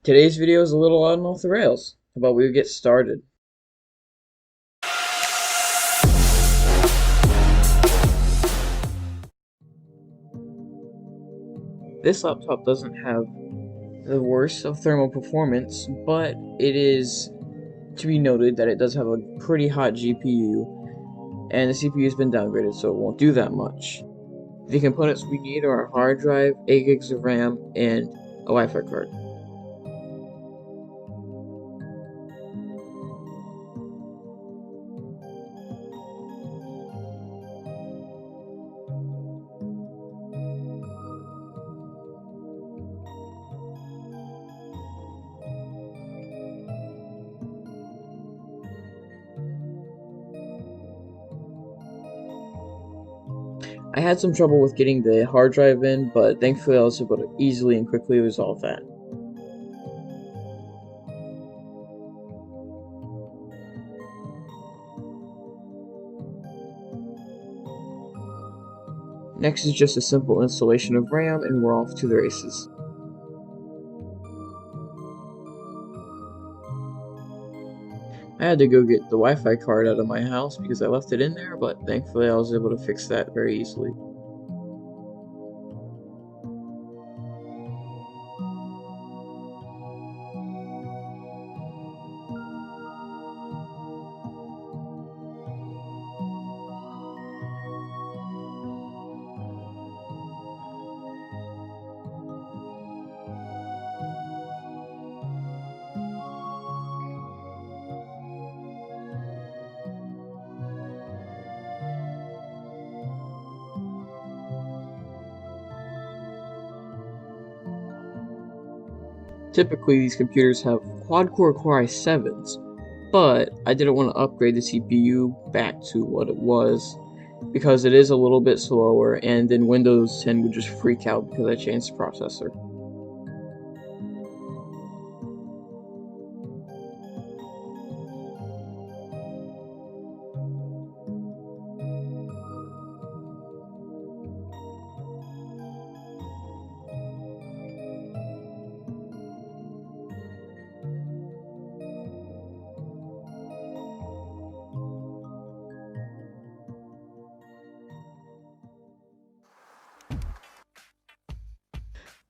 Today's video is a little on off the rails. How about we get started? This laptop doesn't have the worst of thermal performance, but it is to be noted that it does have a pretty hot GPU, and the CPU has been downgraded, so it won't do that much. The components we need are a hard drive, 8 gigs of RAM, and a Wi-Fi card. I had some trouble with getting the hard drive in, but thankfully I was able to easily and quickly resolve that. Next is just a simple installation of RAM, and we're off to the races. I had to go get the Wi-Fi card out of my house because I left it in there, but thankfully I was able to fix that very easily. Typically, these computers have quad-core Core i7s, but I didn't want to upgrade the CPU back to what it was because it is a little bit slower, and then Windows 10 would just freak out because I changed the processor.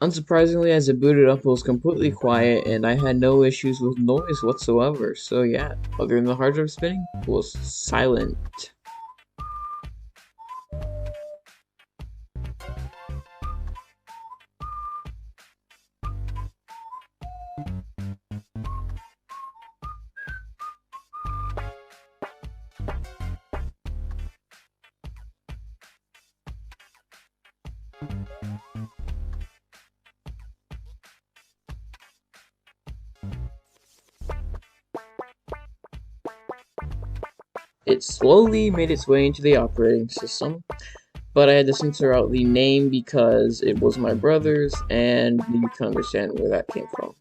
Unsurprisingly, as it booted up, it was completely quiet, and I had no issues with noise whatsoever. So yeah, other than the hard drive spinning, it was silent. It slowly made its way into the operating system, but I had to censor out the name because it was my brother's, and you can understand where that came from.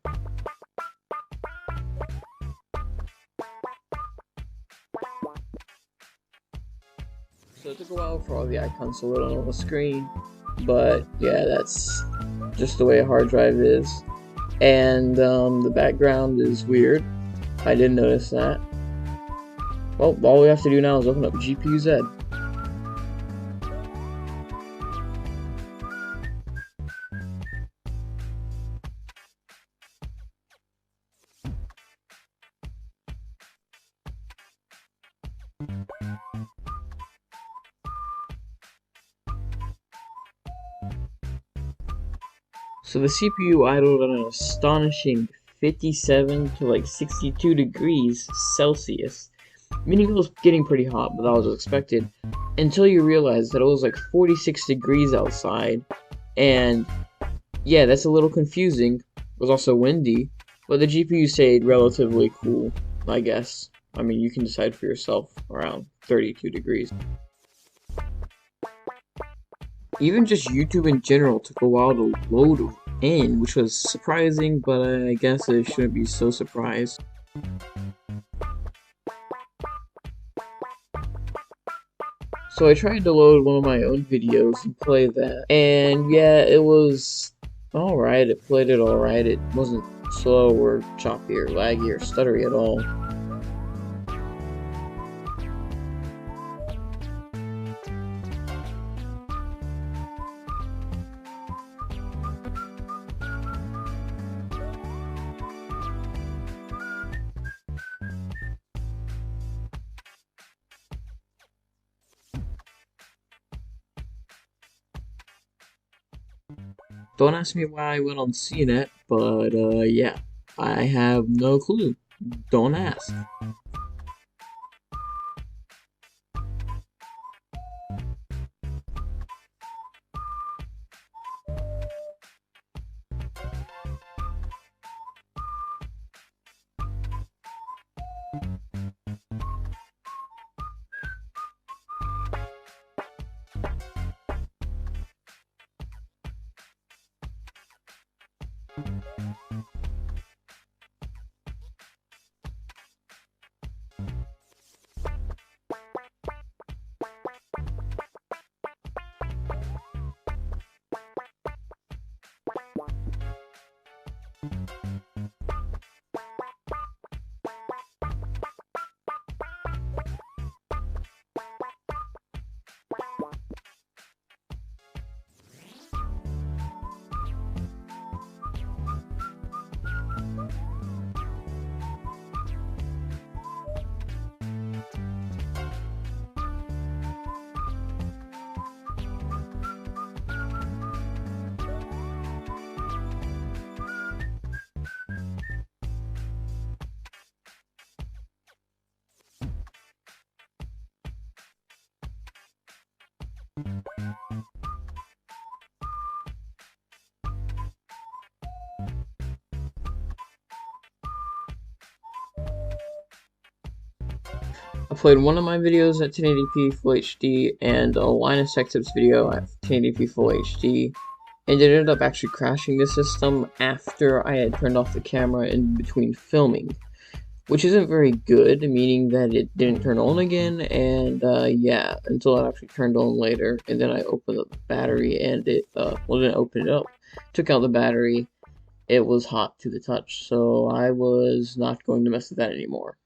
So it took a while for all the icons to load on the screen, but yeah, that's just the way a hard drive is. And the background is weird. I didn't notice that. Well, all we have to do now is open up GPU-Z. So the CPU idled at an astonishing 57 to like 62 degrees Celsius. Meaning it was getting pretty hot, but that was expected, until you realize that it was like 46 degrees outside, and yeah, that's a little confusing. It was also windy, but the GPU stayed relatively cool, I guess. I mean, you can decide for yourself, around 32 degrees. Even just YouTube in general took a while to load in, which was surprising, but I guess I shouldn't be so surprised. So I tried to load one of my own videos and play that, and yeah, it was alright, it played it alright, it wasn't slow or choppy or laggy or stuttery at all. Don't ask me why I went on CNET, but yeah, I have no clue. Don't ask. I played one of my videos at 1080p Full HD and a Linus Tech Tips video at 1080p Full HD, and it ended up actually crashing the system after I had turned off the camera in between filming, which isn't very good, meaning that it didn't turn on again, and yeah, until it actually turned on later, and then I opened up the battery and it, well, didn't open it up, took out the battery, it was hot to the touch, so I was not going to mess with that anymore.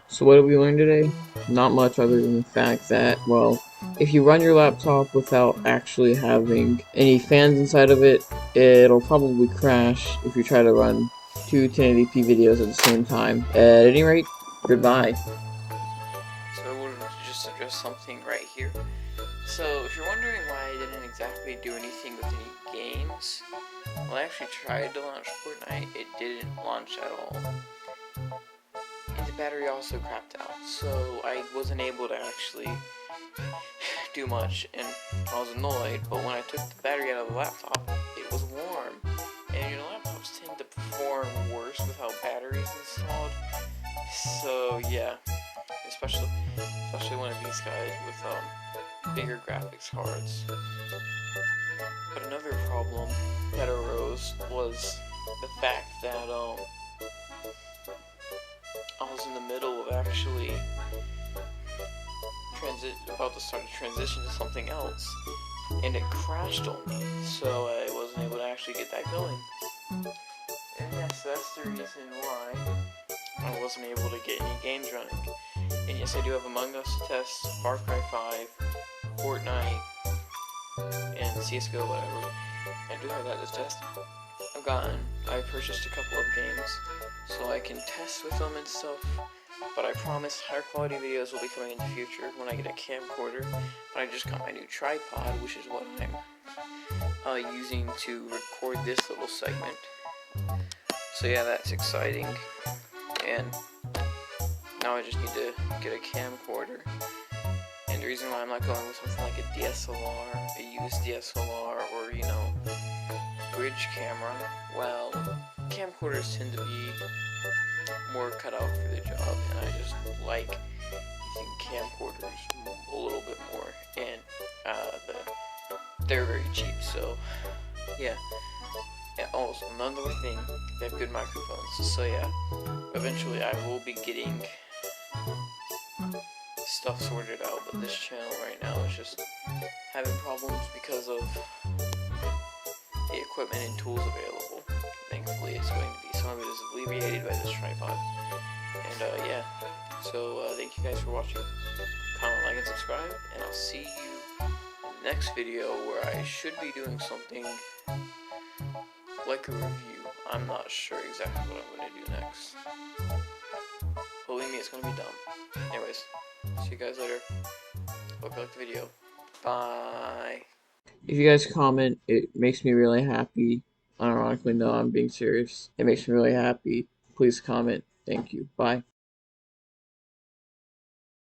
So what did we learn today? Not much other than the fact that, well, if you run your laptop without actually having any fans inside of it, it'll probably crash if you try to run two 1080p videos at the same time. At any rate, goodbye. So I wanted to just address something right here. So if you're wondering why I didn't exactly do anything with any games, well, I actually tried to launch Fortnite, it didn't launch at all. And the battery also crapped out, so I wasn't able to actually do much, and I was annoyed, but when I took the battery out of the laptop, it was warm, and you know, laptops tend to perform worse without batteries installed, so yeah, especially one of these guys with bigger graphics cards. But another problem that arose was the fact that I was in the middle of actually about to start a transition to something else, and it crashed on me, so I wasn't able to actually get that going. And yes, that's the reason why I wasn't able to get any games running. And yes, I do have Among Us to test, Far Cry 5, Fortnite, and CSGO, whatever. I do have that to test. I purchased a couple of games, so I can test with them and stuff, but I promise higher quality videos will be coming in the future when I get a camcorder. But I just got my new tripod, which is what I'm using to record this little segment. So yeah, that's exciting, and now I just need to get a camcorder. And the reason why I'm not going with something like a DSLR, a used DSLR, or, you know, bridge camera, well, camcorders tend to be more cut out for the job, and I just like using camcorders a little bit more, and they're very cheap, so yeah. And also, another thing, they have good microphones, so yeah, eventually I will be getting stuff sorted out, but this channel right now is just having problems because of the equipment and tools available. Thankfully, it's going to be, some of it is alleviated by this tripod. And yeah, so thank you guys for watching. Comment, like, and subscribe, and I'll see you in the next video where I should be doing something like a review. I'm not sure exactly what I'm going to do next. Believe me, it's going to be dumb. Anyways, see you guys later. Hope you liked the video. Bye. If you guys comment, it makes me really happy. Unironically, no, I'm being serious. It makes me really happy. Please comment. Thank you. Bye.